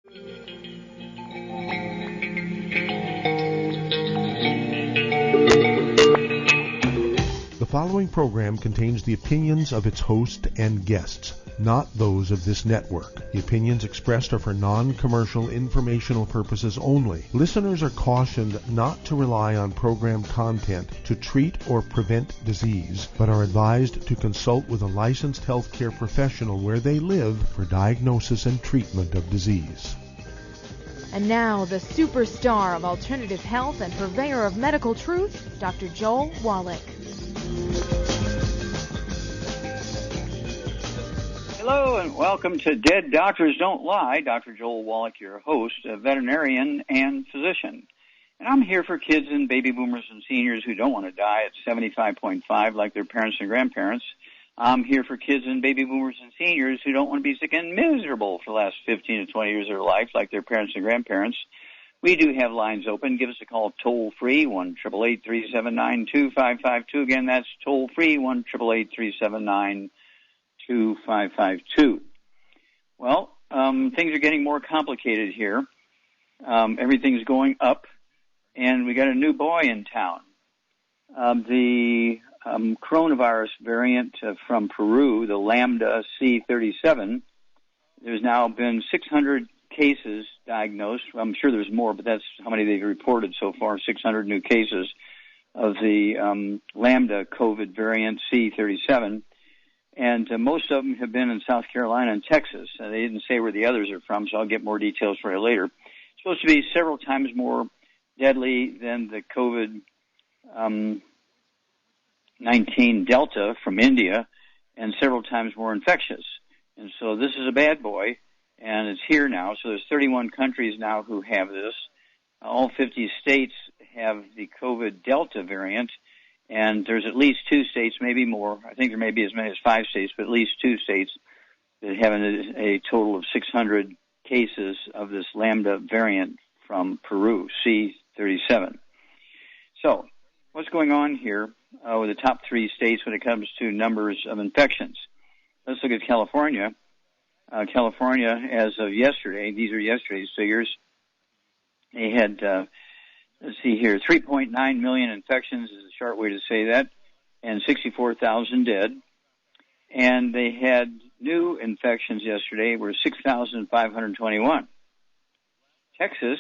The following program contains the opinions of its host and guests, not those of this network. The opinions expressed are for non-commercial informational purposes only. Listeners are cautioned not to rely on program content to treat or prevent disease, but are advised to consult with a licensed healthcare professional where they live for diagnosis and treatment of disease. And now, the superstar of alternative health and purveyor of medical truth, Dr. Joel Wallach. Hello and welcome to Dead Doctors Don't Lie. Dr. Joel Wallach, your host, a veterinarian and physician. And I'm here for kids and baby boomers and seniors who don't want to die at 75.5 like their parents and grandparents. I'm here for kids and baby boomers and seniors who don't want to be sick and miserable for the last 15 to 20 years of their life like their parents and grandparents. We do have lines open. Give us a call toll-free, 1-888-379-2552. Again, that's toll-free, 1-888-379-2552. Well, things are getting more complicated here. Everything's going up, and we got a new boy in town. The coronavirus variant from Peru, the Lamda C37, there's now been 600 cases diagnosed. I'm sure there's more, but that's how many they've reported so far, 600 new cases of the Lamda COVID variant C37. And most of them have been in South Carolina and Texas. They didn't say where the others are from, so I'll get more details for you later. It's supposed to be several times more deadly than the COVID-19 Delta from India and several times more infectious. And so this is a bad boy. And it's here now. So there's 31 countries now who have this. All 50 states have the COVID Delta variant. And there's at least 2 states, maybe more. I think there may be as many as 5 states, but at least 2 states that have a total of 600 cases of this Lambda variant from Peru, C37. So what's going on here with the top 3 states when it comes to numbers of infections? Let's look at California. California, as of yesterday, these are yesterday's figures, they had, 3.9 million infections is a short way to say that, and 64,000 dead. And they had new infections yesterday were 6,521. Texas,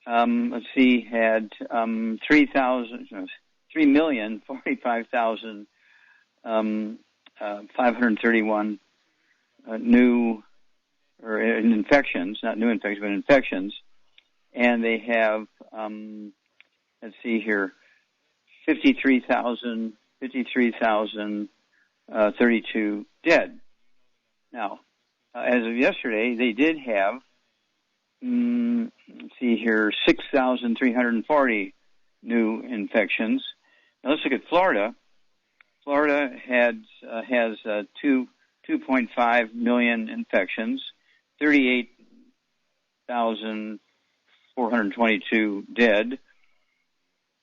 had 3,045,531 new infections, not new infections, but infections. And they have, 53,032 dead. Now, as of yesterday, they did have, 6,340 new infections. Now let's look at Florida. Florida has 2.5 million infections, 38,422 dead.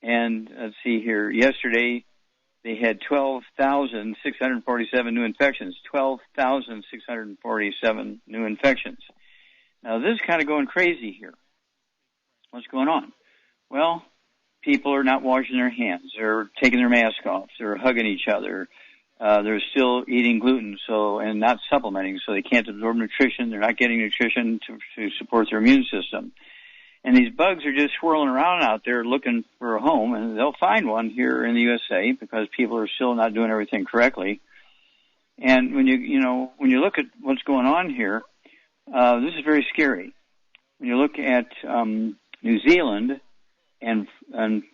And yesterday they had 12,647 new infections, 12,647 new infections. Now this is kind of going crazy here. What's going on? Well, people are not washing their hands. They're taking their mask off. They're hugging each other. They're still eating gluten, and not supplementing, so they can't absorb nutrition. They're not getting nutrition to support their immune system. And these bugs are just swirling around out there looking for a home, and they'll find one here in the USA because people are still not doing everything correctly. And when you look at what's going on here, this is very scary. When you look at New Zealand and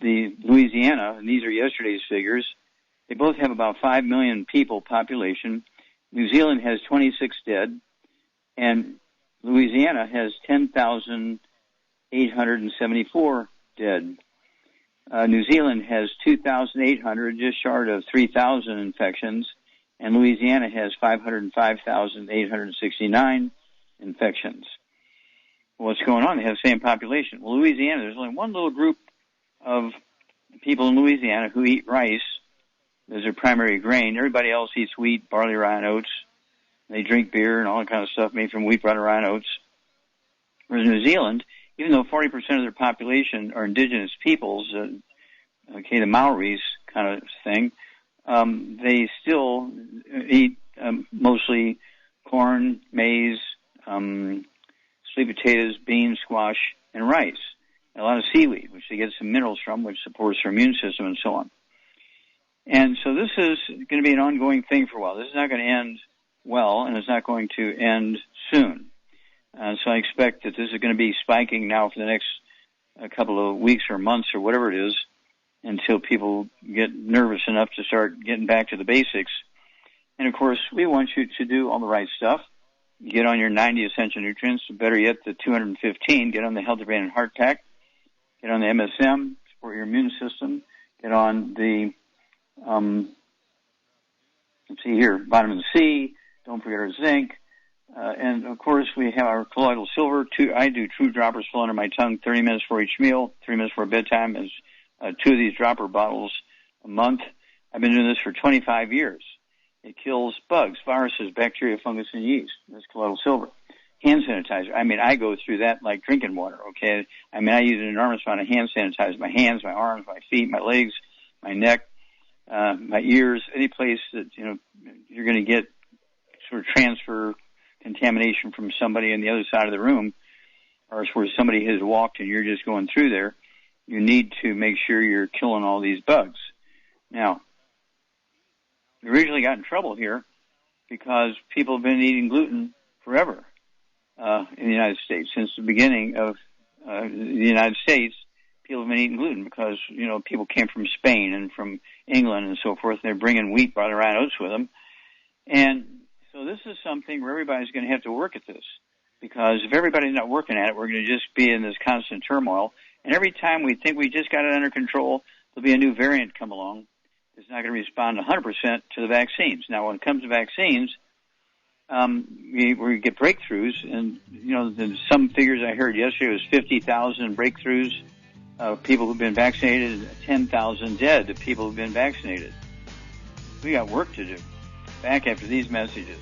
the Louisiana, and these are yesterday's figures, they both have about 5 million people population. New Zealand has 26 dead, and Louisiana has 10,874 dead. New Zealand has 2,800, just short of 3,000 infections, and Louisiana has 505,869 infections. What's going on? They have the same population. Well, Louisiana, there's only one little group of people in Louisiana who eat rice as their primary grain. Everybody else eats wheat, barley, rye, and oats. They drink beer and all that kind of stuff made from wheat, barley, rye, and oats. Whereas New Zealand, even though 40% of their population are indigenous peoples, the Maoris kind of thing, they still eat mostly corn, maize, sweet potatoes, beans, squash, and rice. And a lot of seaweed, which they get some minerals from, which supports their immune system and so on. And so this is going to be an ongoing thing for a while. This is not going to end well, and it's not going to end soon. So I expect that this is going to be spiking now for the next couple of weeks or months or whatever it is until people get nervous enough to start getting back to the basics. And, of course, we want you to do all the right stuff. Get on your 90 essential nutrients, better yet, the 215. Get on the Healthy Brain and Heart Pack. Get on the MSM, support your immune system. Get on the, let's see here, vitamin C. Don't forget our zinc. And, of course, we have our colloidal silver. I do True Droppers full under my tongue, 30 minutes for each meal, 3 minutes for bedtime. Is 2 of these dropper bottles a month. I've been doing this for 25 years. It kills bugs, viruses, bacteria, fungus, and yeast. That's colloidal silver. Hand sanitizer. I mean, I go through that like drinking water, okay? I mean, I use an enormous amount of hand sanitizer. My hands, my arms, my feet, my legs, my neck, my ears, any place that, you're going to get sort of transfer contamination from somebody on the other side of the room, or where somebody has walked and you're just going through there, you need to make sure you're killing all these bugs. Now, we originally got in trouble here because people have been eating gluten forever in the United States. Since the beginning of the United States, people have been eating gluten because, people came from Spain and from England and so forth. They're bringing wheat, brought around oats with them. And so this is something where everybody's going to have to work at this, because if everybody's not working at it, we're going to just be in this constant turmoil. And every time we think we just got it under control, there'll be a new variant come along. It's not going to respond 100% to the vaccines. Now, when it comes to vaccines, we get breakthroughs, and some figures I heard yesterday was 50,000 breakthroughs of people who've been vaccinated, and 10,000 dead of people who've been vaccinated. We got work to do. Back after these messages.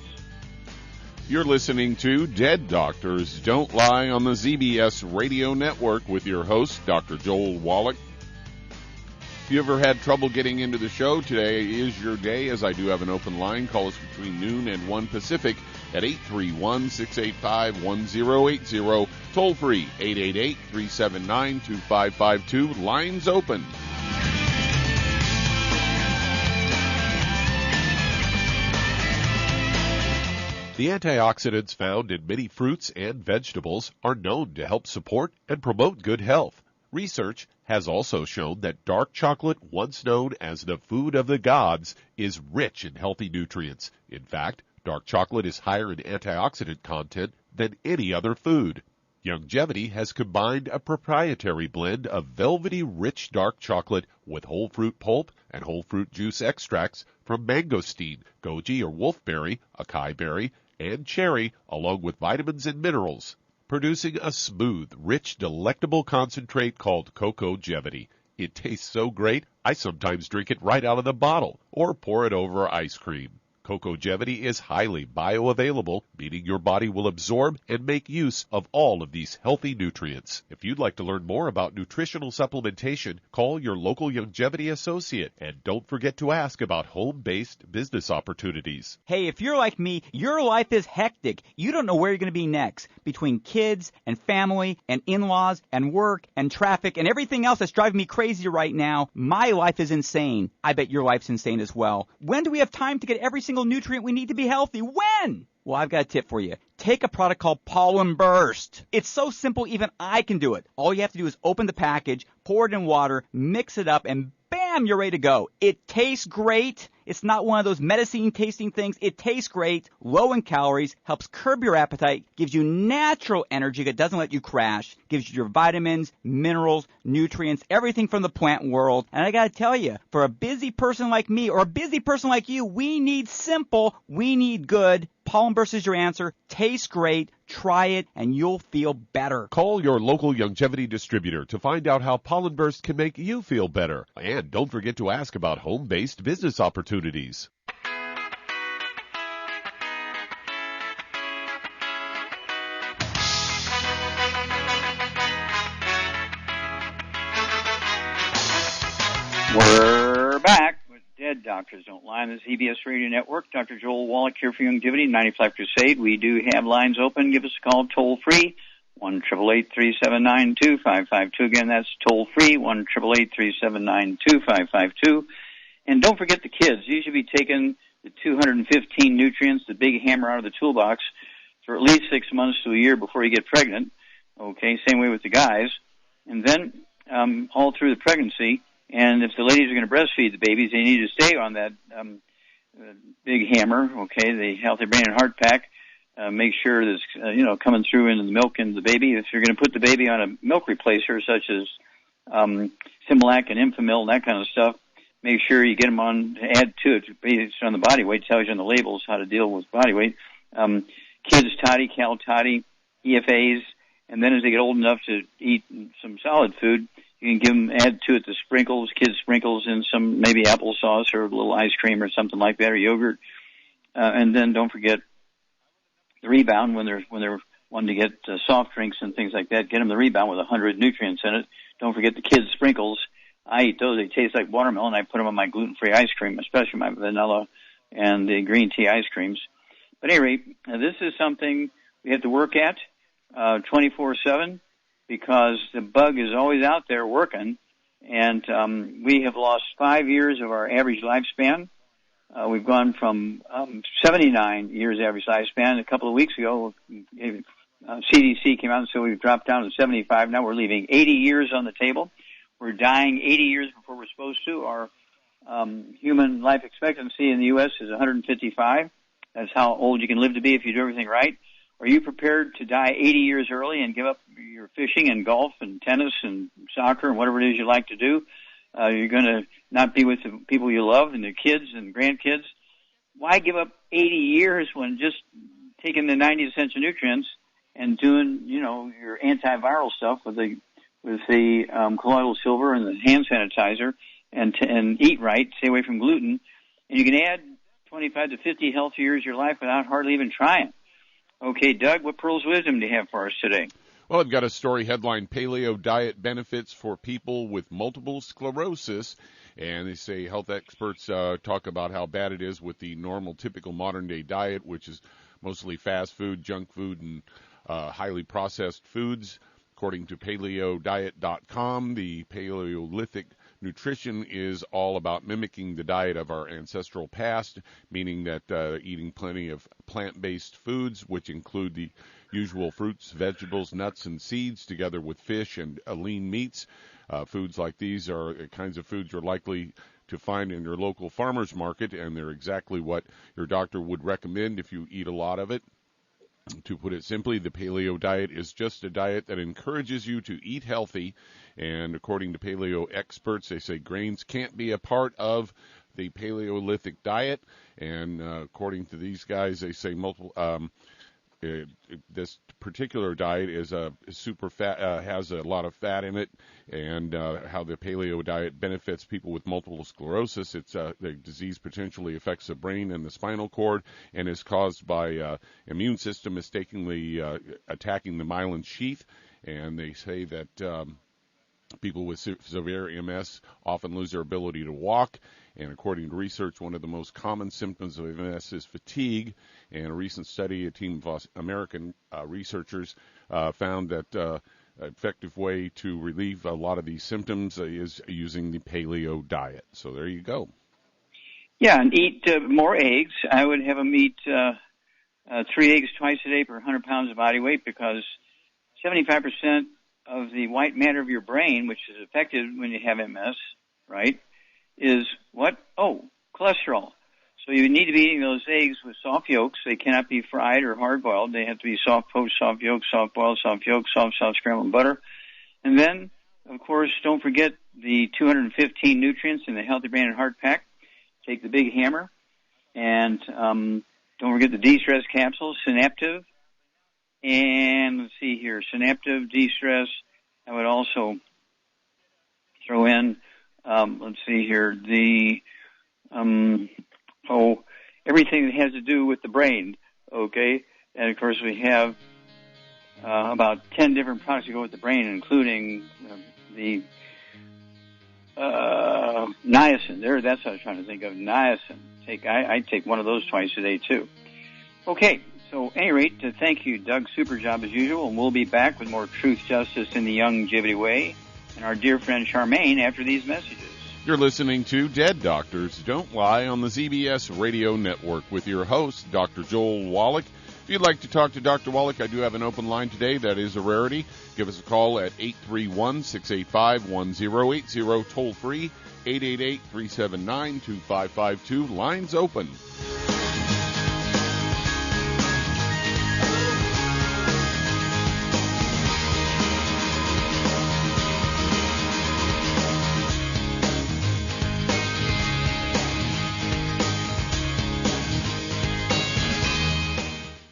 You're listening to Dead Doctors Don't Lie on the ZBS Radio Network with your host, Dr. Joel Wallach. If you ever had trouble getting into the show, today is your day, as I do have an open line. Call us between noon and 1 Pacific at 831-685-1080. Toll free, 888-379-2552. Lines open. The antioxidants found in many fruits and vegetables are known to help support and promote good health. Research has also shown that dark chocolate, once known as the food of the gods, is rich in healthy nutrients. In fact, dark chocolate is higher in antioxidant content than any other food. Youngevity has combined a proprietary blend of velvety rich dark chocolate with whole fruit pulp and whole fruit juice extracts from mangosteen, goji or wolfberry, acai berry, and cherry, along with vitamins and minerals, producing a smooth, rich, delectable concentrate called Cocogevity. It tastes so great, I sometimes drink it right out of the bottle or pour it over ice cream. Cocogevity is highly bioavailable, meaning your body will absorb and make use of all of these healthy nutrients. If you'd like to learn more about nutritional supplementation, call your local Youngevity associate, and don't forget to ask about home-based business opportunities. Hey, if you're like me, your life is hectic. You don't know where you're going to be next. Between kids and family and in-laws and work and traffic and everything else that's driving me crazy right now, my life is insane. I bet your life's insane as well. When do we have time to get every single nutrient we need to be healthy? When? Well, I've got a tip for you. Take a product called Pollen Burst. It's so simple, even I can do it. All you have to do is open the package, pour it in water, mix it up, and bam, you're ready to go. It tastes great. It's not one of those medicine-tasting things. It tastes great, low in calories, helps curb your appetite, gives you natural energy that doesn't let you crash, gives you your vitamins, minerals, nutrients, everything from the plant world. And I got to tell you, for a busy person like me or a busy person like you, we need simple, we need good. Pollen Burst is your answer. Tastes great. Try it, and you'll feel better. Call your local Youngevity distributor to find out how Pollen Burst can make you feel better. And don't forget to ask about home-based business opportunities. We're back with Dead Doctors Don't Lie on the CBS Radio Network. Dr. Joel Wallach here for Youngevity, 95 Crusade. We do have lines open. Give us a call toll free, 1-888-379-2552. Again, that's toll free, 1-888-379-2552. And don't forget the kids. You should be taking the 215 nutrients, the big hammer out of the toolbox, for at least 6 months to a year before you get pregnant. Okay, same way with the guys. And then all through the pregnancy. And if the ladies are going to breastfeed the babies, they need to stay on that big hammer, okay, the Healthy Brain and Heart Pack. Make sure that's, coming through into the milk into the baby. If you're going to put the baby on a milk replacer, such as Similac and Infamil and that kind of stuff, make sure you get them on, add to it, based on the body weight. It tells you on the labels how to deal with body weight. Kids Toddy, Cal Toddy, EFAs, and then as they get old enough to eat some solid food, you can give them, add to it the sprinkles, kids sprinkles, and some maybe applesauce or a little ice cream or something like that, or yogurt. And then don't forget the Rebound when they're wanting to get soft drinks and things like that. Get them the Rebound with 100 nutrients in it. Don't forget the kids sprinkles. I eat those. They taste like watermelon. I put them on my gluten-free ice cream, especially my vanilla and the green tea ice creams. But at any rate, this is something we have to work at 24/7. Because the bug is always out there working, and we have lost 5 years of our average lifespan. We've gone from 79 years average lifespan. A couple of weeks ago, CDC came out and said we've dropped down to 75. Now we're leaving 80 years on the table. We're dying 80 years before we're supposed to. Our human life expectancy in the U.S. is 155. That's how old you can live to be if you do everything right. Are you prepared to die 80 years early and give up your fishing and golf and tennis and soccer and whatever it is you like to do? You're going to not be with the people you love and the kids and grandkids. Why give up 80 years when just taking the 90 essential nutrients and doing, your antiviral stuff with the colloidal silver and the hand sanitizer and eat right, stay away from gluten, and you can add 25 to 50 healthy years of your life without hardly even trying. Okay, Doug, what pearls of wisdom do you have for us today? Well, I've got a story headline, Paleo Diet Benefits for People with Multiple Sclerosis. And they say health experts talk about how bad it is with the normal, typical modern-day diet, which is mostly fast food, junk food, and highly processed foods. According to PaleoDiet.com, the Paleolithic nutrition is all about mimicking the diet of our ancestral past, meaning that eating plenty of plant-based foods, which include the usual fruits, vegetables, nuts, and seeds, together with fish and lean meats. Foods like these are the kinds of foods you're likely to find in your local farmer's market, and they're exactly what your doctor would recommend if you eat a lot of it. To put it simply, the paleo diet is just a diet that encourages you to eat healthy, and according to paleo experts, they say grains can't be a part of the Paleolithic diet, and according to these guys, they say this particular diet is super fat, has a lot of fat in it, and how the paleo diet benefits people with multiple sclerosis. It's the disease potentially affects the brain and the spinal cord, and is caused by immune system mistakenly attacking the myelin sheath. And they say that people with severe MS often lose their ability to walk. And according to research, one of the most common symptoms of MS is fatigue. And a recent study, a team of American researchers found that an effective way to relieve a lot of these symptoms is using the paleo diet. So there you go. Yeah, and eat more eggs. I would have them eat 3 eggs twice a day per 100 pounds of body weight, because 75% of the white matter of your brain, which is affected when you have MS, right, is what? Oh, cholesterol. So you need to be eating those eggs with soft yolks. They cannot be fried or hard-boiled. They have to be soft poached, soft yolks, soft boiled, soft yolks, soft scrambled butter. And then, of course, don't forget the 215 nutrients in the Healthy Brain and Heart Pack. Take the big hammer. And don't forget the de-stress capsules, Synaptive. And let's see here, Synaptive, de-stress. I would also throw in, let's see here, the everything that has to do with the brain, okay? And, of course, we have about 10 different products that go with the brain, including the Niacin. That's what I was trying to think of. Niacin. I take one of those twice a day too. Okay. So, at any rate, thank you, Doug. Super job as usual, and we'll be back with more truth, justice, in the Longevity Way, and our dear friend Charmaine after these messages. You're listening to Dead Doctors Don't Lie on the ZBS Radio Network with your host, Dr. Joel Wallach. If you'd like to talk to Dr. Wallach, I do have an open line today. That is a rarity. Give us a call at 831-685-1080, toll free, 888-379-2552. Lines open.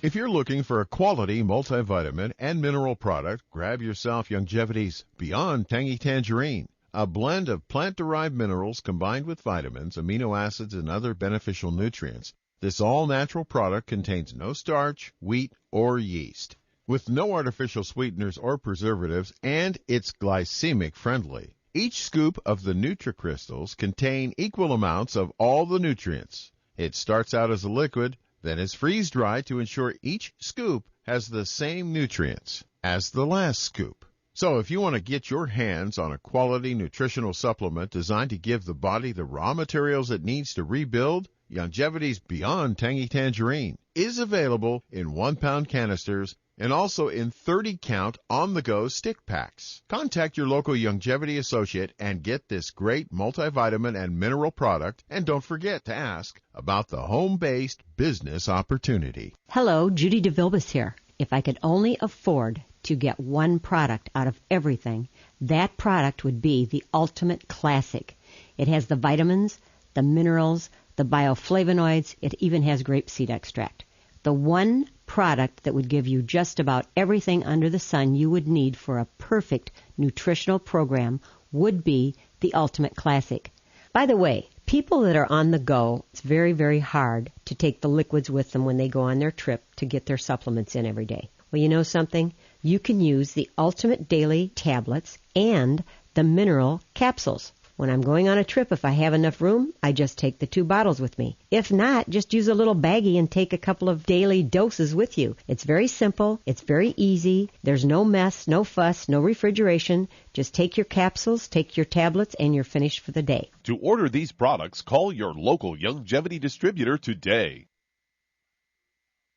If you're looking for a quality multivitamin and mineral product, grab yourself Longevity's Beyond Tangy Tangerine, a blend of plant-derived minerals combined with vitamins, amino acids, and other beneficial nutrients. This all-natural product contains no starch, wheat, or yeast, with no artificial sweeteners or preservatives, and it's glycemic friendly. Each scoop of the NutriCrystals contain equal amounts of all the nutrients. It starts out as a liquid, then is freeze-dried to ensure each scoop has the same nutrients as the last scoop. So if you want to get your hands on a quality nutritional supplement designed to give the body the raw materials it needs to rebuild, Longevity's Beyond Tangy Tangerine is available in 1-pound canisters and also in 30-count on-the-go stick packs. Contact your local Longevity associate and get this great multivitamin and mineral product, and don't forget to ask about the home-based business opportunity. Hello, Judy DeVilbus here. If I could only afford to get one product out of everything, that product would be the Ultimate Classic. It has the vitamins, the minerals, the bioflavonoids. It even has grapeseed extract. The one product that would give you just about everything under the sun you would need for a perfect nutritional program would be the Ultimate Classic. By the way, people that are on the go, it's very, very hard to take the liquids with them when they go on their trip to get their supplements in every day. Well, you know something? You can use the Ultimate Daily Tablets and the Mineral Capsules. When I'm going on a trip, if I have enough room, I just take the 2 bottles with me. If not, just use a little baggie and take a couple of daily doses with you. It's very simple. It's very easy. There's no mess, no fuss, no refrigeration. Just take your capsules, take your tablets, and you're finished for the day. To order these products, call your local Longevity distributor today.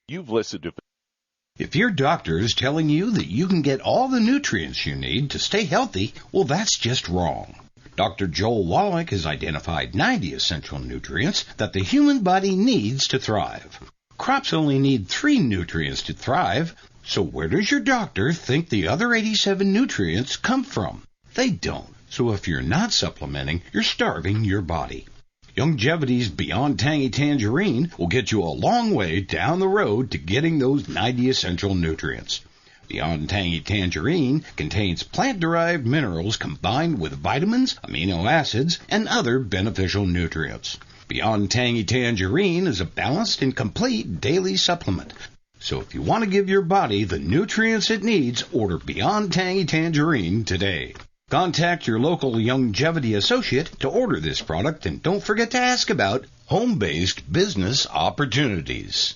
You've listened to... If your doctor is telling you that you can get all the nutrients you need to stay healthy, well, that's just wrong. Dr. Joel Wallach has identified 90 essential nutrients that the human body needs to thrive. Crops only need 3 nutrients to thrive, so where does your doctor think the other 87 nutrients come from? They don't. So if you're not supplementing, you're starving your body. Longevity's Beyond Tangy Tangerine will get you a long way down the road to getting those 90 essential nutrients. Beyond Tangy Tangerine contains plant-derived minerals combined with vitamins, amino acids, and other beneficial nutrients. Beyond Tangy Tangerine is a balanced and complete daily supplement. So if you want to give your body the nutrients it needs, order Beyond Tangy Tangerine today. Contact your local Longevity associate to order this product, and don't forget to ask about home-based business opportunities.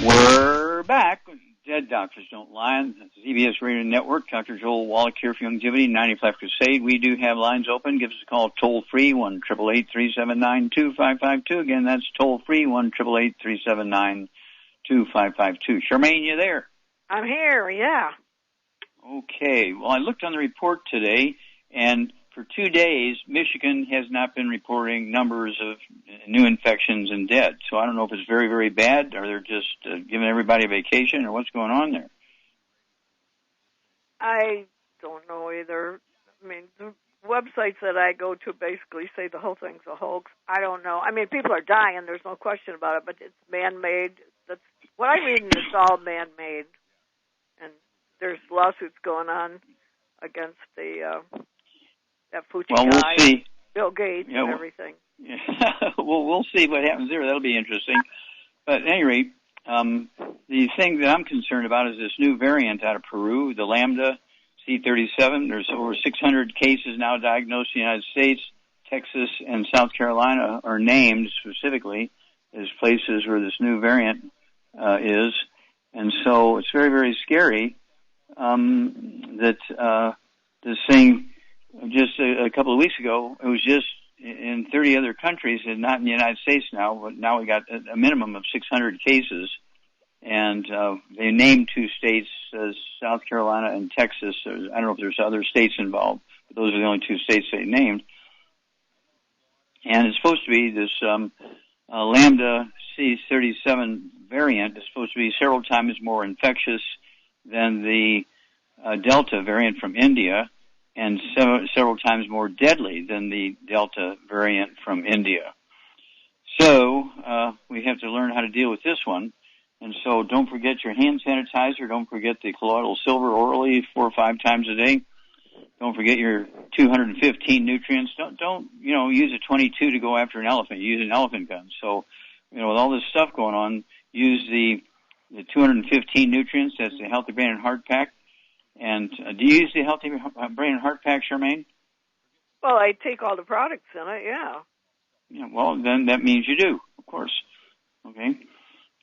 We're back. Dead Doctors Don't Lie on the ZBS Radio Network. Dr. Joel Wallach here for Longevity, 95 Crusade. We do have lines open. Give us a call toll-free, 1-888-379-2552. Again, that's toll-free, 1-888-379-2552. Charmaine, you there? I'm here, yeah. Okay. Well, I looked on the report today, and for 2 days, Michigan has not been reporting numbers of new infections and dead. So I don't know if it's very, very bad, or they're just giving everybody a vacation, or what's going on there. I don't know either. I mean, the websites that I go to basically say the whole thing's a hoax. I don't know. I mean, people are dying. There's no question about it, but it's man-made. That's what I'm reading. It's all man-made, and there's lawsuits going on against the that Fauci guy, we'll see. Bill Gates, and everything. Yeah. Well, we'll see what happens there. That'll be interesting. But at any rate, the thing that I'm concerned about is this new variant out of Peru, the Lamda C37. There's over 600 cases now diagnosed in the United States. Texas and South Carolina are named specifically as places where this new variant is. And so it's very, very scary that this thing, just a couple of weeks ago, it was just in 30 other countries, and not in the United States now, but now we got a minimum of 600 cases. And they named 2 states, South Carolina and Texas. I don't know if there's other states involved, but those are the only 2 states they named. And it's supposed to be this Lambda C37 variant is supposed to be several times more infectious than the Delta variant from India, and several times more deadly than the Delta variant from India. So we have to learn how to deal with this one. And so don't forget your hand sanitizer. Don't forget the colloidal silver orally 4 or 5 times a day. Don't forget your 215 nutrients. Don't use a 22 to go after an elephant. Use an elephant gun. So, with all this stuff going on, use the 215 nutrients. That's the Healthy Brain and Heart Pack. And do you use the Healthy Brain and Heart Pack, Charmaine? Well, I take all the products in it, yeah. Yeah, well, then that means you do, of course. Okay?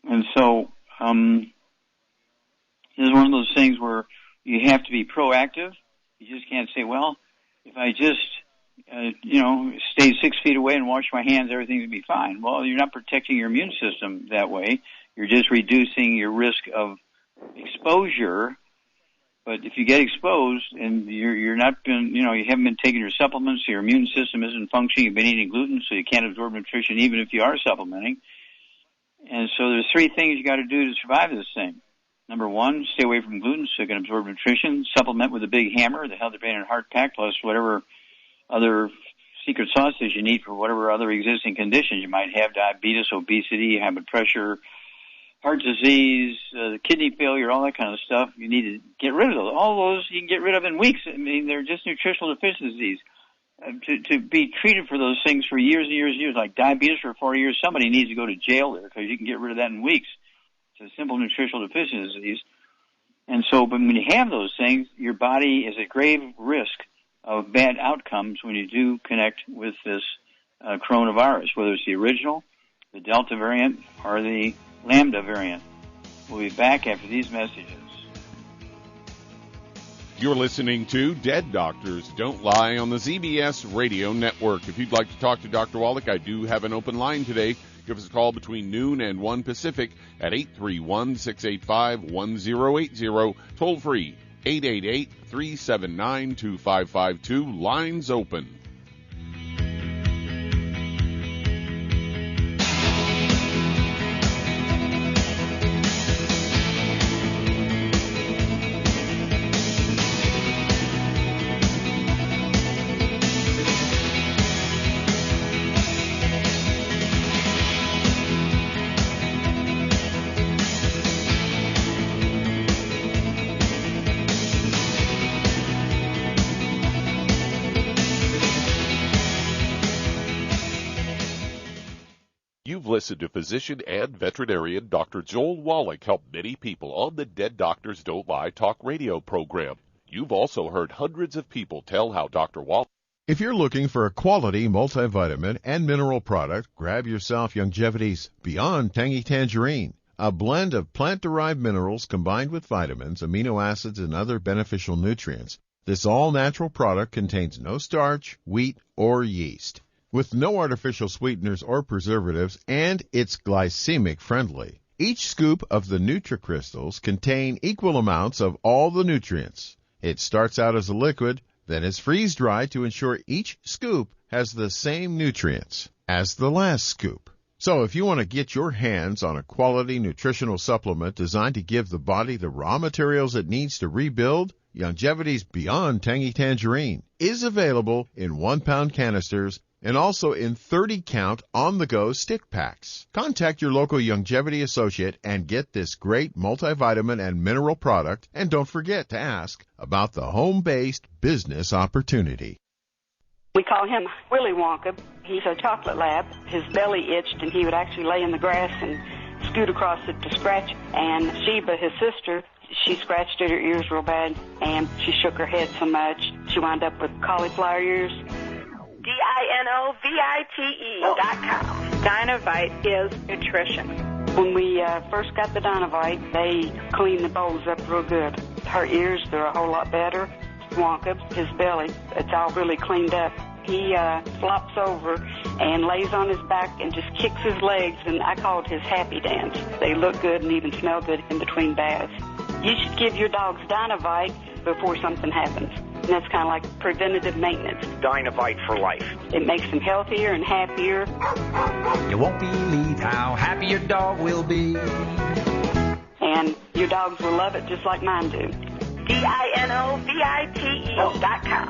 And so this is one of those things where you have to be proactive. You just can't say, well, if I just, stay 6 feet away and wash my hands, everything will be fine. Well, you're not protecting your immune system that way. You're just reducing your risk of exposure. But if you get exposed and you're not been, you haven't been taking your supplements, your immune system isn't functioning, you've been eating gluten, so you can't absorb nutrition even if you are supplementing. And so there's 3 things you got to do to survive this thing. Number 1, stay away from gluten so you can absorb nutrition. Supplement with a big hammer, the Healthy Brain and Heart Pack, plus whatever other secret sauces you need for whatever other existing conditions you might have, diabetes, obesity, high blood pressure, heart disease, kidney failure, all that kind of stuff. You need to get rid of those. All those you can get rid of in weeks. I mean, they're just nutritional deficiencies. To be treated for those things for years and years and years, like diabetes for 40 years, somebody needs to go to jail there because you can get rid of that in weeks. It's a simple nutritional deficiency disease. And so, but when you have those things, your body is at grave risk of bad outcomes when you do connect with this coronavirus, whether it's the original, the Delta variant, or the Lambda variant. We'll be back after these messages. You're listening to Dead Doctors Don't Lie on the ZBS Radio Network. If you'd like to talk to Dr. Wallach, I do have an open line today. Give us a call between noon and 1 Pacific at 831-685-1080. Toll free, 888-379-2552. Lines open. Listen to physician and veterinarian Dr. Joel Wallach help many people on the Dead Doctors Don't Lie talk radio program. You've also heard hundreds of people tell how Dr. Wallach. If you're looking for a quality multivitamin and mineral product, grab yourself Longevity's Beyond Tangy Tangerine, a blend of plant-derived minerals combined with vitamins, amino acids, and other beneficial nutrients. This all-natural product contains no starch, wheat, or yeast, with no artificial sweeteners or preservatives, and it's glycemic friendly. Each scoop of the NutriCrystals contain equal amounts of all the nutrients. It starts out as a liquid, then is freeze-dried to ensure each scoop has the same nutrients as the last scoop. So if you want to get your hands on a quality nutritional supplement designed to give the body the raw materials it needs to rebuild, Longevity's Beyond Tangy Tangerine is available in 1-pound canisters and also in 30-count on-the-go stick packs. Contact your local Longevity associate and get this great multivitamin and mineral product, and don't forget to ask about the home-based business opportunity. We call him Willy Wonka. He's a chocolate lab. His belly itched, and he would actually lay in the grass and scoot across it to scratch. And Sheba, his sister, she scratched at her ears real bad, and she shook her head so much, she wound up with cauliflower ears. DINOVITE.com. Dynovite is nutrition. When we first got the Dynovite, they cleaned the bowls up real good. Her ears, they're a whole lot better. Wonka, his belly, it's all really cleaned up. He flops over and lays on his back and just kicks his legs, and I call it his happy dance. They look good and even smell good in between baths. You should give your dogs Dynovite before something happens. And that's kind of like preventative maintenance. Dynovite for life. It makes them healthier and happier. You won't believe how happy your dog will be. And your dogs will love it just like mine do. DINOVITE.com.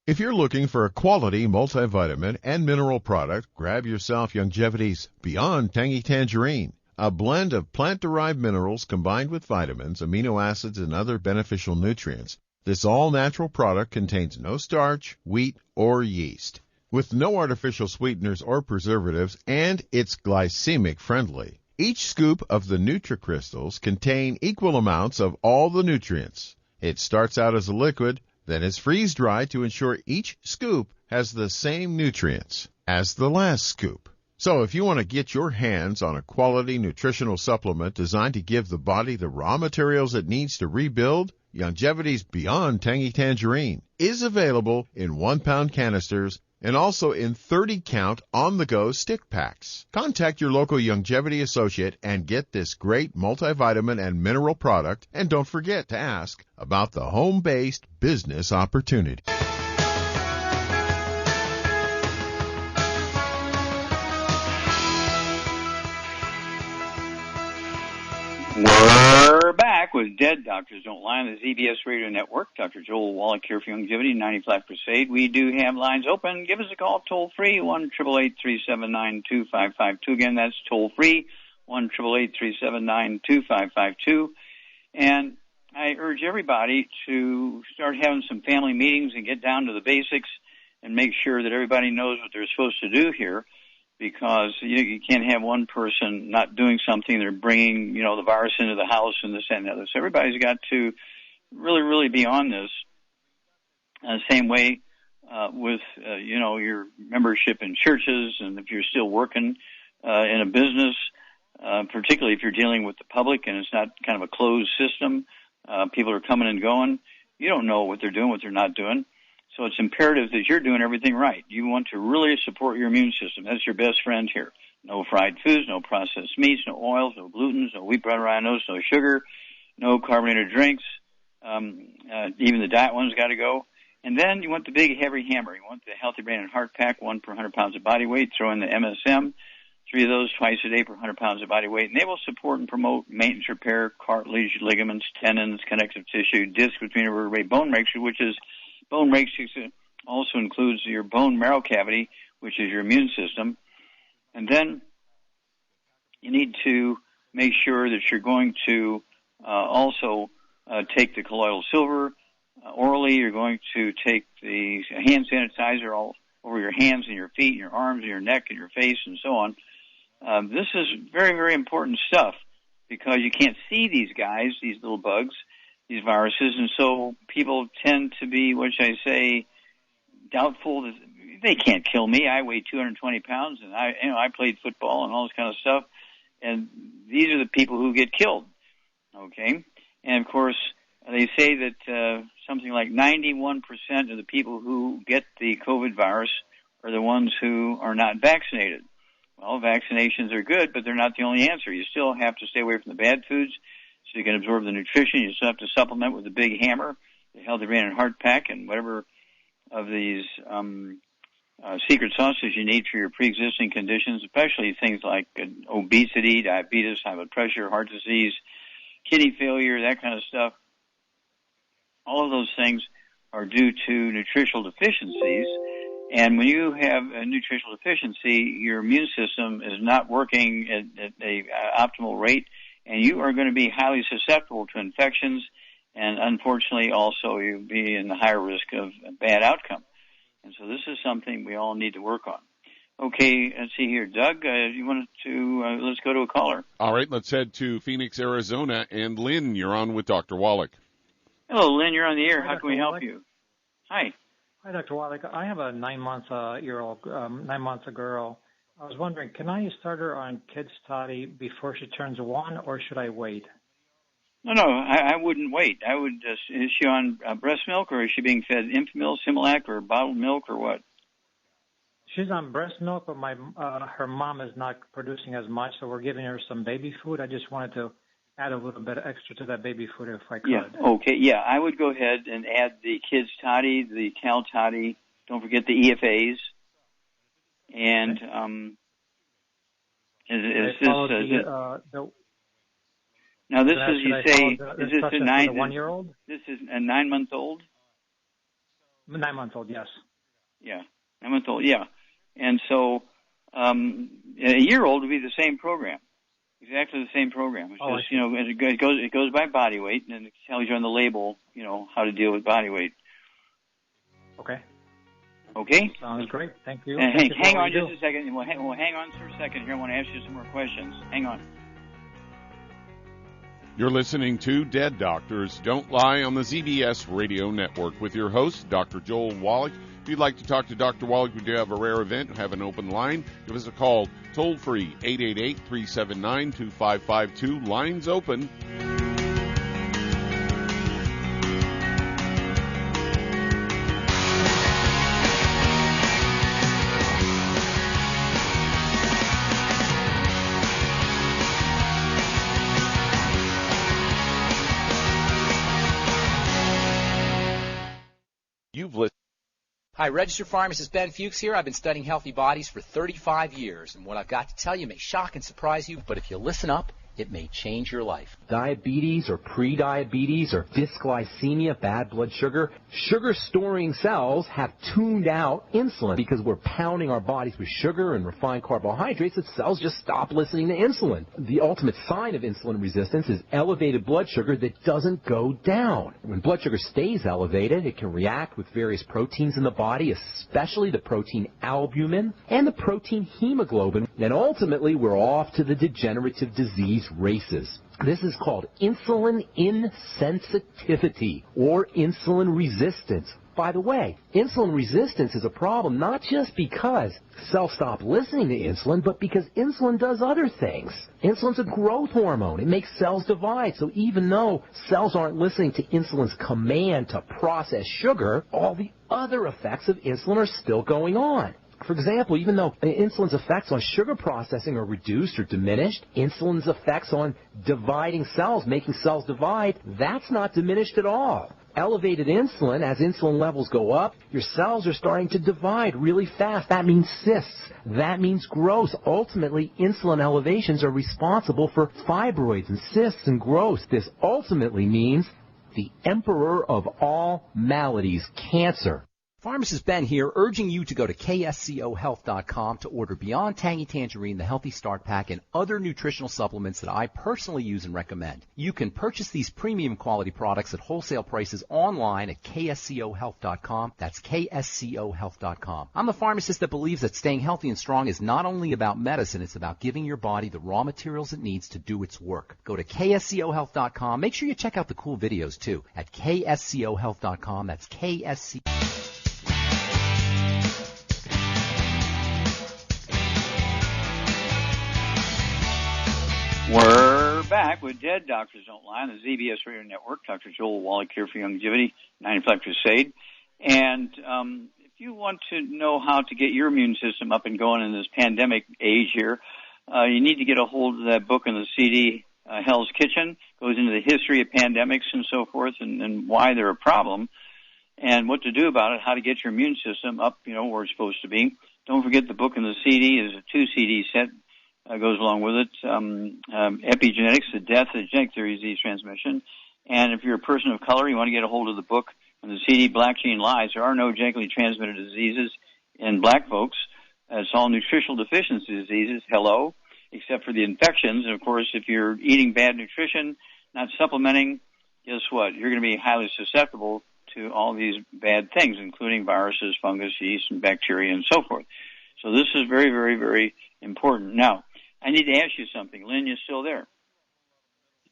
If you're looking for a quality multivitamin and mineral product, grab yourself Longevity's Beyond Tangy Tangerine, a blend of plant-derived minerals combined with vitamins, amino acids, and other beneficial nutrients. This all-natural product contains no starch, wheat, or yeast, with no artificial sweeteners or preservatives, and it's glycemic friendly. Each scoop of the NutriCrystals contain equal amounts of all the nutrients. It starts out as a liquid, then is freeze-dried to ensure each scoop has the same nutrients as the last scoop. So if you want to get your hands on a quality nutritional supplement designed to give the body the raw materials it needs to rebuild, Longevity's Beyond Tangy Tangerine is available in 1-pound canisters and also in 30-count on-the-go stick packs. Contact your local Longevity associate and get this great multivitamin and mineral product, and don't forget to ask about the home-based business opportunity. We're back with Dead Doctors Don't Lie on the ZBS Radio Network. Dr. Joel Wallach here for Longevity 90 Flat Crusade. We do have lines open. Give us a call toll free, 1-888-379-2552. Again, that's toll free, 1-888-379-2552. And I urge everybody to start having some family meetings and get down to the basics and make sure that everybody knows what they're supposed to do here. Because you can't have one person not doing something. They're bringing, the virus into the house and this and the other. So everybody's got to really, really be on this. Same way with, your membership in churches, and if you're still working in a business, particularly if you're dealing with the public and it's not kind of a closed system, people are coming and going. You don't know what they're doing, what they're not doing. So it's imperative that you're doing everything right. You want to really support your immune system. That's your best friend here. No fried foods, no processed meats, no oils, no glutens, no wheat, bread, rhinos, no sugar, no carbonated drinks. Even the diet one's got to go. And then you want the big, heavy hammer. You want the Healthy Brain and Heart Pack, 1 per 100 pounds of body weight. Throw in the MSM, 3 of those twice a day per 100 pounds of body weight. And they will support and promote maintenance, repair, cartilage, ligaments, tendons, connective tissue, disc between vertebrae, bone matrix, which is bone matrix also includes your bone marrow cavity, which is your immune system. And then you need to make sure that you're going to also take the colloidal silver orally. You're going to take the hand sanitizer all over your hands and your feet and your arms and your neck and your face and so on. This is very, very important stuff because you can't see these guys, these little bugs, these viruses, and so people tend to be, what should I say, doubtful that they can't kill me. I weigh 220 pounds, and I played football and all this kind of stuff, and these are the people who get killed, okay? And, of course, they say that something like 91% of the people who get the COVID virus are the ones who are not vaccinated. Well, vaccinations are good, but they're not the only answer. You still have to stay away from the bad foods so you can absorb the nutrition. You still have to supplement with the big hammer, the Healthy Brain and Heart Pack, and whatever of these secret sauces you need for your pre-existing conditions, especially things like obesity, diabetes, high blood pressure, heart disease, kidney failure, that kind of stuff. All of those things are due to nutritional deficiencies. And when you have a nutritional deficiency, your immune system is not working at a optimal rate, and you are going to be highly susceptible to infections, and unfortunately also you'll be in the higher risk of a bad outcome. And so this is something we all need to work on. Okay, let's see here. Doug, you wanted to, let's go to a caller. All right, let's head to Phoenix, Arizona. And Lynn, you're on with Dr. Wallach. Hello, Lynn, you're on the air. Hi, How Dr. can we help Wallach. you? Hi. Hi, Dr. Wallach. I have a 9 months girl. I was wondering, can I start her on Kids Toddy before she turns 1, or should I wait? No, I wouldn't wait. I would. Is she on breast milk, or is she being fed Infamil, Similac, or bottled milk, or what? She's on breast milk, but her mom is not producing as much, so we're giving her some baby food. I just wanted to add a little bit extra to that baby food if I could. Yeah, okay. Yeah, I would go ahead and add the Kids Toddy, the Cal Toddy. Don't forget the EFAs. And now this is, you say, is this a 1-year-old? This is a 9-month-old? 9 months old, yes. Yeah, 9 months old, yeah. And so a year-old would be the same program, exactly the same program. It's just, it goes by body weight, and it tells you on the label, how to deal with body weight. Okay. Okay? Sounds great. Thank you. Hang on just a second. We'll hang on for a second here. I want to ask you some more questions. Hang on. You're listening to Dead Doctors Don't Lie on the ZBS Radio Network with your host, Dr. Joel Wallach. If you'd like to talk to Dr. Wallach, we do have a rare event, have an open line. Give us a call, toll-free, 888-379-2552. Lines open. Hi, registered pharmacist Ben Fuchs here. I've been studying healthy bodies for 35 years, and what I've got to tell you may shock and surprise you, but if you listen up, it may change your life. Diabetes or pre-diabetes or dysglycemia, bad blood sugar. Sugar-storing cells have tuned out insulin because we're pounding our bodies with sugar and refined carbohydrates that cells just stop listening to insulin. The ultimate sign of insulin resistance is elevated blood sugar that doesn't go down. When blood sugar stays elevated, it can react with various proteins in the body, especially the protein albumin and the protein hemoglobin, and ultimately we're off to the degenerative disease races. This is called insulin insensitivity or insulin resistance. By the way, insulin resistance is a problem not just because cells stop listening to insulin, but because insulin does other things. Insulin's a growth hormone. It makes cells divide. So even though cells aren't listening to insulin's command to process sugar, all the other effects of insulin are still going on. For example, even though insulin's effects on sugar processing are reduced or diminished, insulin's effects on dividing cells, making cells divide, that's not diminished at all. Elevated insulin, as insulin levels go up, your cells are starting to divide really fast. That means cysts. That means growth. Ultimately, insulin elevations are responsible for fibroids and cysts and growth. This ultimately means the emperor of all maladies, cancer. Pharmacist Ben here, urging you to go to kscohealth.com to order Beyond Tangy Tangerine, the Healthy Start Pack, and other nutritional supplements that I personally use and recommend. You can purchase these premium quality products at wholesale prices online at kscohealth.com. That's kscohealth.com. I'm the pharmacist that believes that staying healthy and strong is not only about medicine, it's about giving your body the raw materials it needs to do its work. Go to kscohealth.com. Make sure you check out the cool videos, too, at kscohealth.com. That's ksc. We're back with Dead Doctors Don't Lie on the ZBS Radio Network. Dr. Joel Wallach here for Longevity, 95 Crusade. And if you want to know how to get your immune system up and going in this pandemic age here, you need to get a hold of that book in the CD, Hell's Kitchen. Goes into the history of pandemics and so forth and why they're a problem and what to do about it, how to get your immune system up, where it's supposed to be. Don't forget the book in the CD is a 2-CD set. Goes along with it, Epigenetics, the Death of the Genetic Theory of Disease Transmission. And if you're a person of color, you want to get a hold of the book and the CD, Black Gene Lies. There are no genetically transmitted diseases in black folks. It's all nutritional deficiency diseases, except for the infections. And, of course, if you're eating bad nutrition, not supplementing, guess what? You're going to be highly susceptible to all these bad things, including viruses, fungus, yeast, and bacteria, and so forth. So this is very, very, very important. Now, I need to ask you something. Lynn, you still there?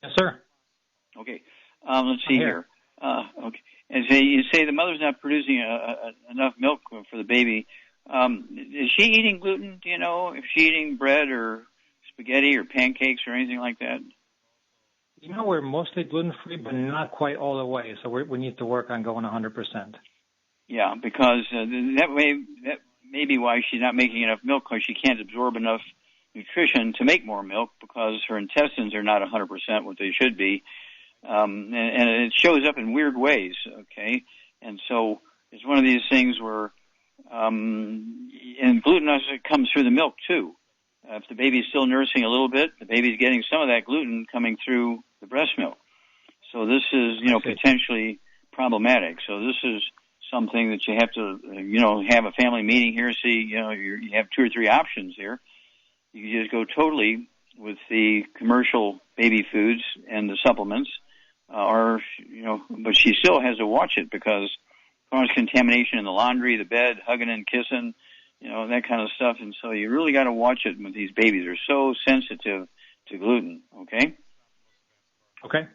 Yes, sir. Okay. Let's see here. Okay. And so you say the mother's not producing enough milk for the baby. Is she eating gluten? Do you know if she's eating bread or spaghetti or pancakes or anything like that? You know, we're mostly gluten-free, but not quite all the way. So we need to work on going 100%. Yeah, because that may be why she's not making enough milk, because she can't absorb enough nutrition to make more milk because her intestines are not 100% what they should be. And it shows up in weird ways, okay? And so it's one of these things where, and gluten also comes through the milk too. If the baby's still nursing a little bit, the baby's getting some of that gluten coming through the breast milk. So this is, potentially problematic. So this is something that you have to, have a family meeting here, see, you have 2 or 3 options here. You can just go totally with the commercial baby foods and the supplements, but she still has to watch it because there's contamination in the laundry, the bed, hugging and kissing, that kind of stuff. And so you really got to watch it with these babies. They're so sensitive to gluten, okay? Okay.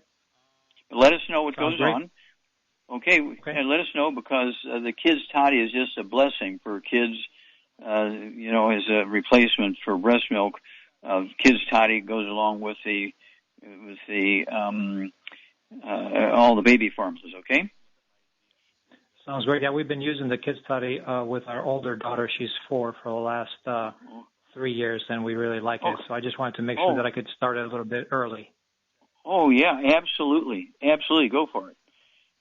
But let us know what goes great. on. Okay. And let us know because the Kids Toddy is just a blessing for kids, as a replacement for breast milk. Kids Toddy goes along with all the baby formulas, okay? Sounds great. Yeah, we've been using the Kids Toddy with our older daughter. She's 4 for the last 3 years, and we really like it. So I just wanted to make sure that I could start it a little bit early. Oh, yeah, absolutely. Absolutely. Go for it.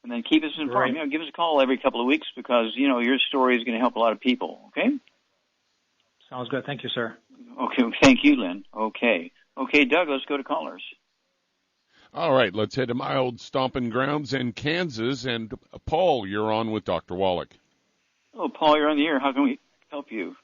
And then keep us informed. Right. Give us a call every couple of weeks because, your story is going to help a lot of people, okay? Sounds good. Thank you, sir. Okay. Thank you, Lynn. Okay. Okay, Doug, let's go to callers. All right, let's head to my old stomping grounds in Kansas. And Paul, you're on with Dr. Wallach. Oh, Paul, you're on the air. How can we help you?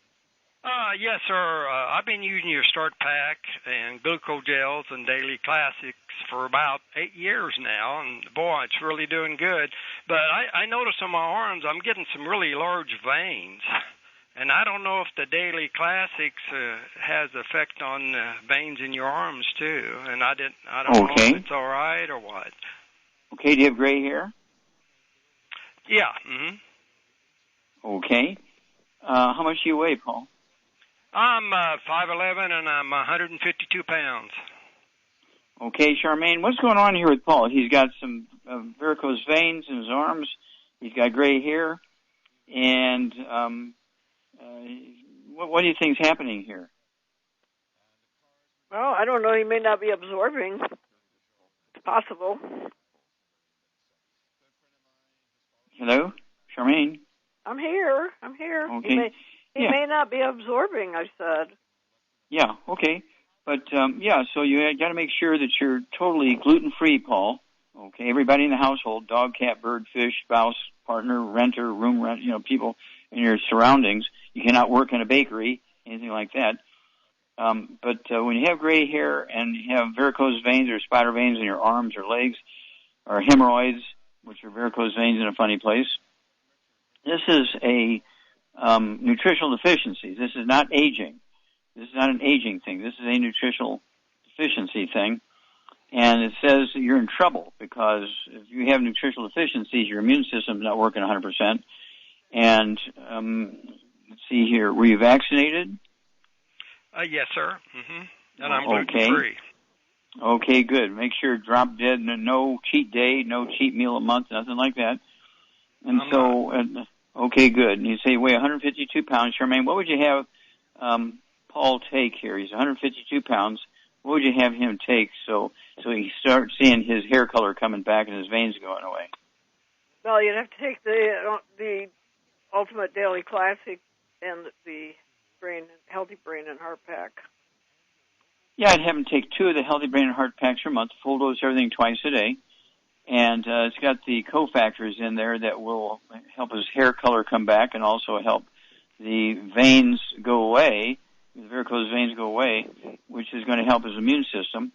Yes, sir. I've been using your Start Pack and Glucose Gels and Daily Classics for about 8 years now, and boy, it's really doing good. But I notice on my arms I'm getting some really large veins, and I don't know if the Daily Classics has effect on veins in your arms too. And I don't know if it's all right or what. Okay. Do you have gray hair? Yeah. Okay. How much do you weigh, Paul? I'm 5'11", and I'm 152 pounds. Okay, Charmaine, what's going on here with Paul? He's got some varicose veins in his arms. He's got gray hair. And what do you think is happening here? Well, I don't know. He may not be absorbing. It's possible. Hello? Charmaine? I'm here. Okay. He may not be absorbing, I said. Yeah, okay. But, so you got to make sure that you're totally gluten-free, Paul. Okay, everybody in the household, dog, cat, bird, fish, spouse, partner, renter, room rent, people in your surroundings. You cannot work in a bakery, anything like that. But when you have gray hair and you have varicose veins or spider veins in your arms or legs or hemorrhoids, which are varicose veins in a funny place, this is a nutritional deficiency. This is not aging. This is not an aging thing. This is a nutritional deficiency thing. And it says that you're in trouble because if you have nutritional deficiencies, your immune system is not working 100%. And let's see here. Were you vaccinated? Yes, sir. And I'm gluten-free. Okay, good. Make sure drop dead, no cheat day, no cheat meal a month, nothing like that. And okay, good. And you say you weigh 152 pounds. Charmaine, what would you have Paul take here? He's 152 pounds. What would you have him take so he starts seeing his hair color coming back and his veins going away? Well, you'd have to take the Ultimate Daily Classic and the Healthy Brain and Heart Pack. Yeah, I'd have him take 2 of the Healthy Brain and Heart Packs per month, full dose everything twice a day. And it's got the cofactors in there that will help his hair color come back and also help the veins go away, the varicose veins go away, which is going to help his immune system.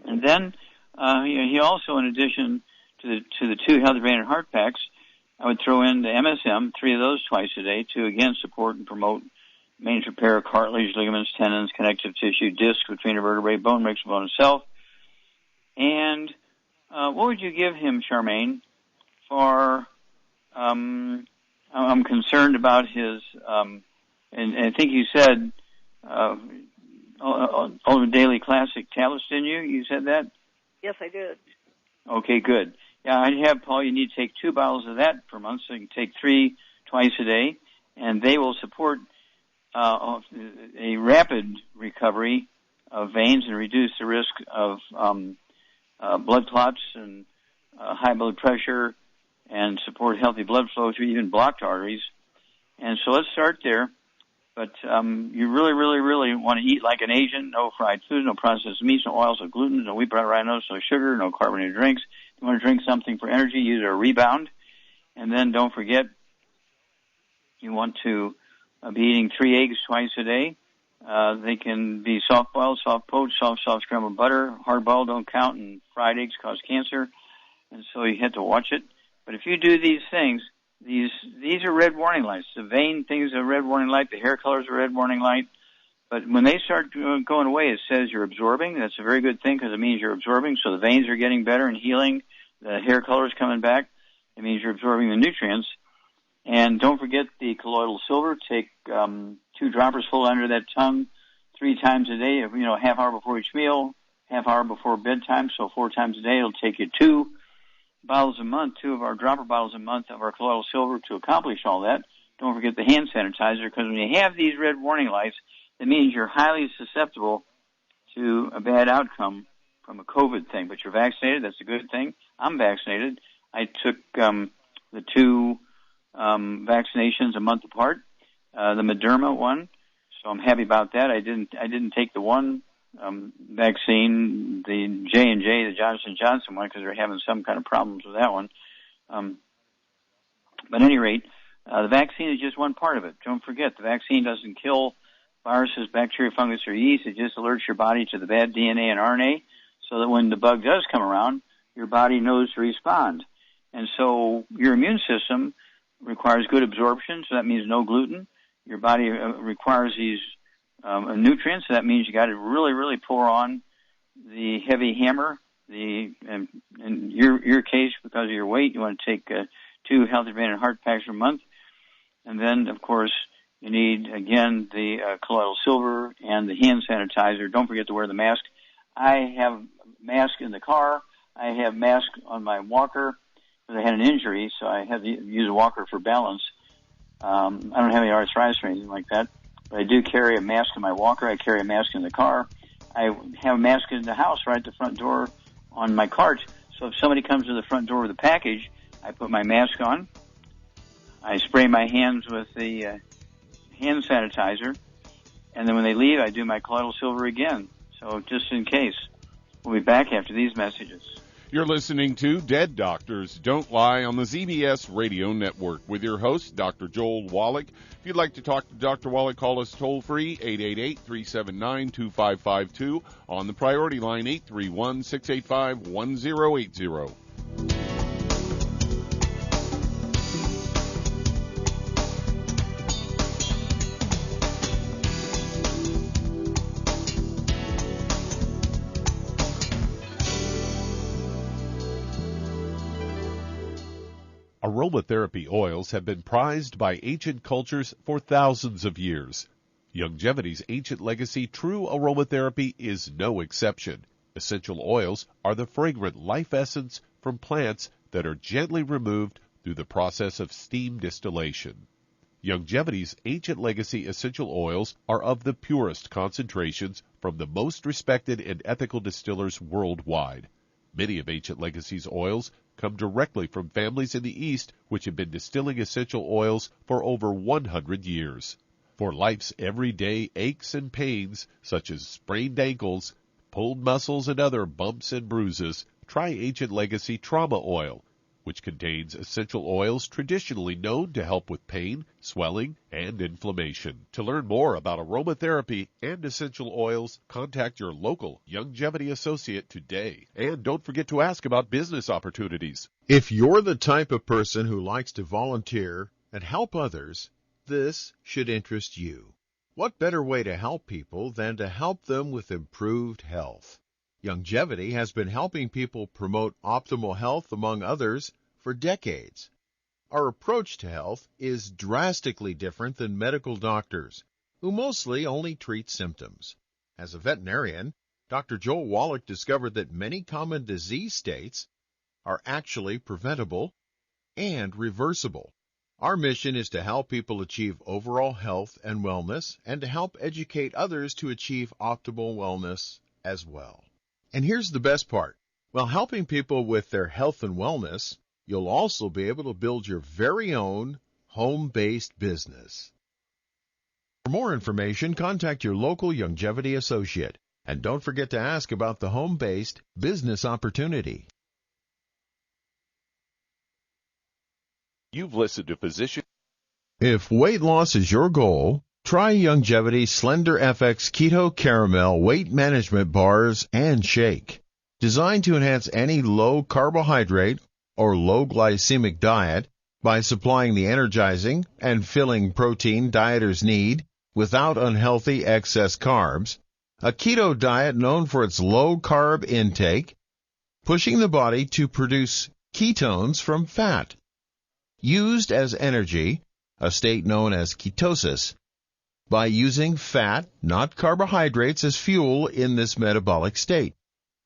And then he also, in addition to the 2 Healthy Brain and Heart Packs, I would throw in the MSM, 3 of those twice a day to, again, support and promote maintenance repair, cartilage, ligaments, tendons, connective tissue, disc between the vertebrae, bone mixed bone itself. And what would you give him, Charmaine, for, I'm concerned about his, and I think you said, Ultimate Daily Classic tablets, didn't you? You said that? Yes, I did. Okay, good. Yeah, I'd have, Paul, you need to take 2 bottles of that per month, so you can take 3 twice a day, and they will support a rapid recovery of veins and reduce the risk of blood clots and high blood pressure, and support healthy blood flow through even blocked arteries. And so let's start there. But you really, really, really want to eat like an Asian. No fried food, no processed meats, no oils, no gluten, no wheat, bread, rhinos, no sugar, no carbonated drinks. If you want to drink something for energy, use a Rebound. And then don't forget, you want to be eating 3 eggs twice a day. They can be soft-boiled, soft-poached, soft scrambled butter. Hard-boiled don't count, and fried eggs cause cancer. And so you have to watch it. But if you do these things, these are red warning lights. The vein things are red warning light. The hair colors are red warning light. But when they start going away, it says you're absorbing. That's a very good thing because it means you're absorbing. So the veins are getting better and healing. The hair color is coming back. It means you're absorbing the nutrients. And don't forget the colloidal silver. Take 2 droppers full under that tongue 3 times a day. Half hour before each meal, half hour before bedtime. So 4 times a day. It'll take you 2 bottles a month, 2 of our dropper bottles a month of our colloidal silver to accomplish all that. Don't forget the hand sanitizer, because when you have these red warning lights, it means you're highly susceptible to a bad outcome from a COVID thing. But you're vaccinated. That's a good thing. I'm vaccinated. I took the 2 vaccinations a month apart, the Moderna one. So I'm happy about that. I didn't take the one vaccine, the J&J, the Johnson & Johnson one, because they're having some kind of problems with that one. But at any rate, the vaccine is just one part of it. Don't forget, the vaccine doesn't kill viruses, bacteria, fungus, or yeast. It just alerts your body to the bad DNA and RNA so that when the bug does come around, your body knows to respond. And so your immune system requires good absorption, so that means no gluten. Your body requires these nutrients, so that means you got to really, really pour on the heavy hammer. In your case, because of your weight, you want to take 2 healthy brain and heart packs a month. And then, of course, you need, again, the colloidal silver and the hand sanitizer. Don't forget to wear the mask. I have a mask in the car. I have mask on my walker because I had an injury, so I had to use a walker for balance. I don't have any arthritis or anything like that, but I do carry a mask in my walker. I carry a mask in the car. I have a mask in the house right at the front door on my cart. So if somebody comes to the front door with a package, I put my mask on. I spray my hands with the hand sanitizer, and then when they leave, I do my colloidal silver again. So just in case. We'll be back after these messages. You're listening to Dead Doctors Don't Lie on the ZBS Radio Network with your host, Dr. Joel Wallach. If you'd like to talk to Dr. Wallach, call us toll-free, 888-379-2552, on the priority line, 831-685-1080. Aromatherapy oils have been prized by ancient cultures for thousands of years. Longevity's ancient legacy, true aromatherapy, is no exception. Essential oils are the fragrant life essence from plants that are gently removed through the process of steam distillation. Longevity's ancient legacy essential oils are of the purest concentrations from the most respected and ethical distillers worldwide. Many of Ancient Legacy's oils come directly from families in the East which have been distilling essential oils for over 100 years. For life's everyday aches and pains, such as sprained ankles, pulled muscles, and other bumps and bruises, try Ancient Legacy Trauma Oil, which contains essential oils traditionally known to help with pain, swelling, and inflammation. To learn more about aromatherapy and essential oils, contact your local Longevity associate today. And don't forget to ask about business opportunities. If you're the type of person who likes to volunteer and help others, this should interest you. What better way to help people than to help them with improved health? Youngevity has been helping people promote optimal health, among others, for decades. Our approach to health is drastically different than medical doctors, who mostly only treat symptoms. As a veterinarian, Dr. Joel Wallach discovered that many common disease states are actually preventable and reversible. Our mission is to help people achieve overall health and wellness and to help educate others to achieve optimal wellness as well. And here's the best part. While helping people with their health and wellness, you'll also be able to build your very own home-based business. For more information, contact your local Youngevity associate. And don't forget to ask about the home-based business opportunity. You've listened to Physician. If weight loss is your goal, try Youngevity Slender FX Keto Caramel Weight Management Bars and Shake. Designed to enhance any low carbohydrate or low glycemic diet by supplying the energizing and filling protein dieters need without unhealthy excess carbs, a keto diet known for its low carb intake, pushing the body to produce ketones from fat. Used as energy, a state known as ketosis, by using fat, not carbohydrates, as fuel in this metabolic state.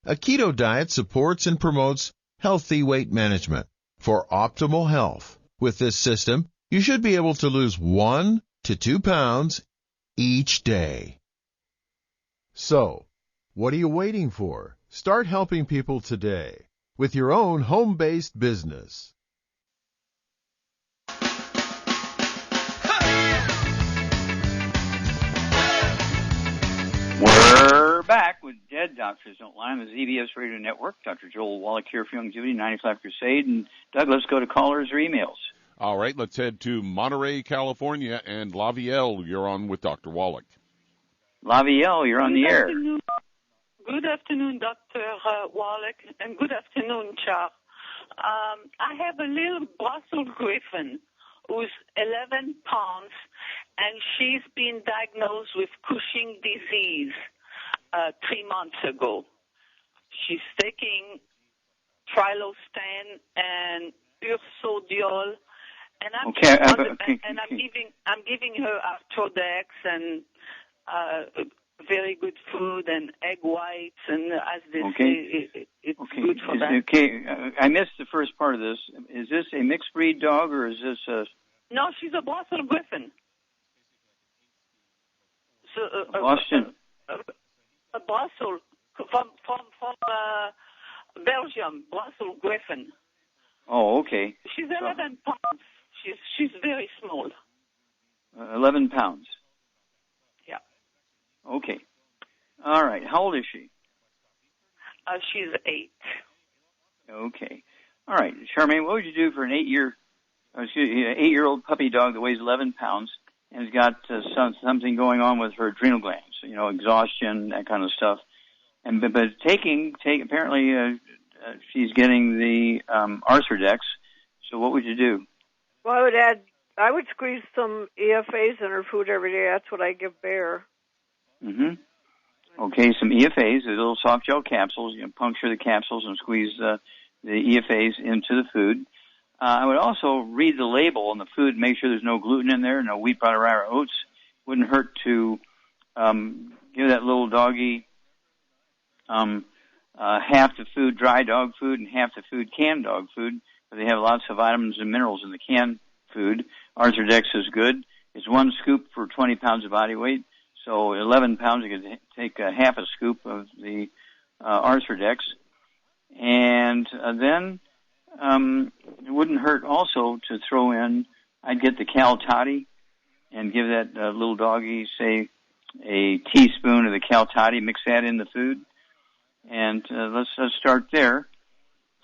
A keto diet supports and promotes healthy weight management for optimal health. With this system, you should be able to lose 1 to 2 pounds each day. So, what are you waiting for? Start helping people today with your own home-based business. We're back with Dead Doctors Don't Lie on the ZBS Radio Network. Dr. Joel Wallach here for Youngevity 95 Crusade. And Doug, let's go to callers or emails. All right, let's head to Monterey, California. And Lavielle, you're on with Dr. Wallach. Lavielle, you're on the air. Good afternoon, Dr. Wallach, and good afternoon, Chuck. I have a little Brussels Griffin who's 11 pounds, and she's been diagnosed with Cushing disease 3 months ago. She's taking trilostane and ursodiol, and I'm giving her Arthrodex and very good food and egg whites, and as they say, it's good for that. Okay, I missed the first part of this. Is this a mixed breed dog, or is this a... No, she's a Brussels Griffin. So, Boston? A Brussels, from Belgium, Brussels Griffin. Oh, okay. She's 11 pounds. She's very small. 11 pounds. Yeah. Okay. All right. How old is she? She's 8. Okay. All right. Charmaine, what would you do for an 8-year-old puppy dog that weighs 11 pounds and has got something going on with her adrenal glands, exhaustion, that kind of stuff? And but apparently she's getting the Arthrodex. So what would you do? Well, I would squeeze some EFAs in her food every day. That's what I give Bear. Mm-hmm. Okay, some EFAs, the little soft gel capsules. Puncture the capsules and squeeze the EFAs into the food. I would also read the label on the food, make sure there's no gluten in there, no wheat, butter, rye, or oats. Wouldn't hurt to give that little doggy half the food dry dog food and half the food canned dog food. They have lots of vitamins and minerals in the canned food. Arthrodex is good. It's 1 scoop for 20 pounds of body weight. So 11 pounds, you could take half a scoop of the Arthrodex. And then it wouldn't hurt also to throw in, I'd get the Cal Toddy and give that little doggy, say, a teaspoon of the Cal Toddy, mix that in the food. And let's start there.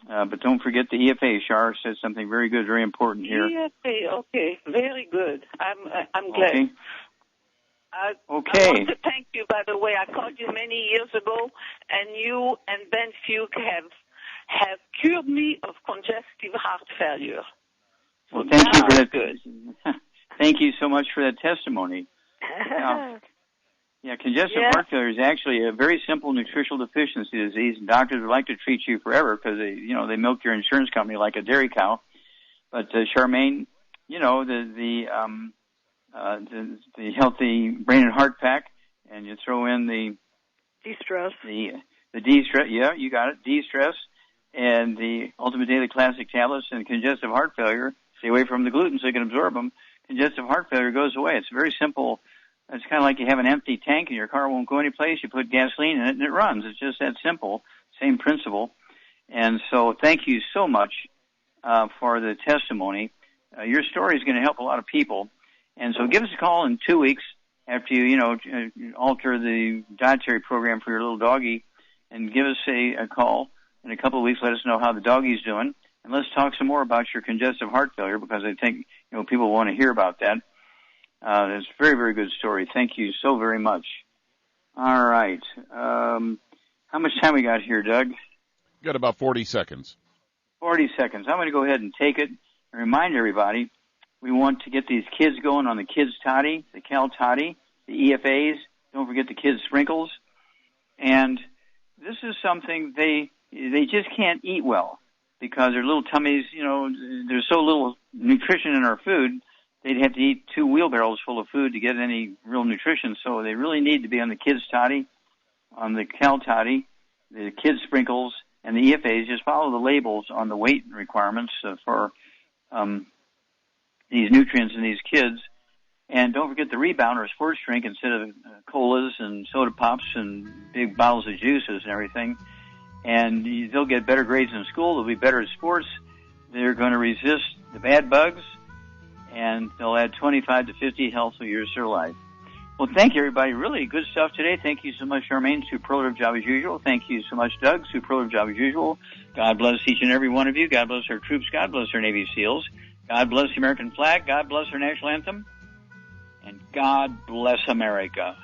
But don't forget the EFA. Shar says something very good, very important here. EFA, okay, very good. I'm glad. Okay. I want to thank you, by the way. I called you many years ago, and you and Ben Fuke have cured me of congestive heart failure. Well, thank you for that. Thank you so much for that testimony. Yeah, congestive heart failure is actually a very simple nutritional deficiency disease, and doctors would like to treat you forever because they milk your insurance company like a dairy cow. But Charmaine, the healthy brain and heart pack, and you throw in the de-stress. The de-stress, yeah, you got it, de-stress, and the Ultimate Daily Classic tablets and congestive heart failure. Stay away from the gluten so you can absorb them. Congestive heart failure goes away. It's very simple. It's kind of like you have an empty tank and your car won't go anyplace. You put gasoline in it and it runs. It's just that simple. Same principle. And so thank you so much for the testimony. Your story is going to help a lot of people. And so give us a call in 2 weeks after you alter the dietary program for your little doggy, and give us a call in a couple of weeks. Let us know how the doggy's doing. And let's talk some more about your congestive heart failure, because I think people want to hear about that. It's a very, very good story. Thank you so very much. All right. How much time we got here, Doug? Got about 40 seconds. 40 seconds. I'm going to go ahead and take it and remind everybody we want to get these kids going on the Kids Toddy, the Cal Toddy, the EFAs. Don't forget the Kids Sprinkles. And this is something they just can't eat well because their little tummies, there's so little nutrition in our food. They'd have to eat 2 wheelbarrows full of food to get any real nutrition. So they really need to be on the Kids Toddy, on the Cal Toddy, the Kids Sprinkles, and the EFAs. Just follow the labels on the weight requirements for these nutrients in these kids. And don't forget the Rebound or sports drink instead of colas and soda pops and big bottles of juices and everything. And they'll get better grades in school. They'll be better at sports. They're going to resist the bad bugs. And they'll add 25 to 50 healthy years to their life. Well, thank you, everybody. Really good stuff today. Thank you so much, Charmaine. Superlative job as usual. Thank you so much, Doug. Superlative job as usual. God bless each and every one of you. God bless our troops. God bless our Navy SEALs. God bless the American flag. God bless our national anthem. And God bless America.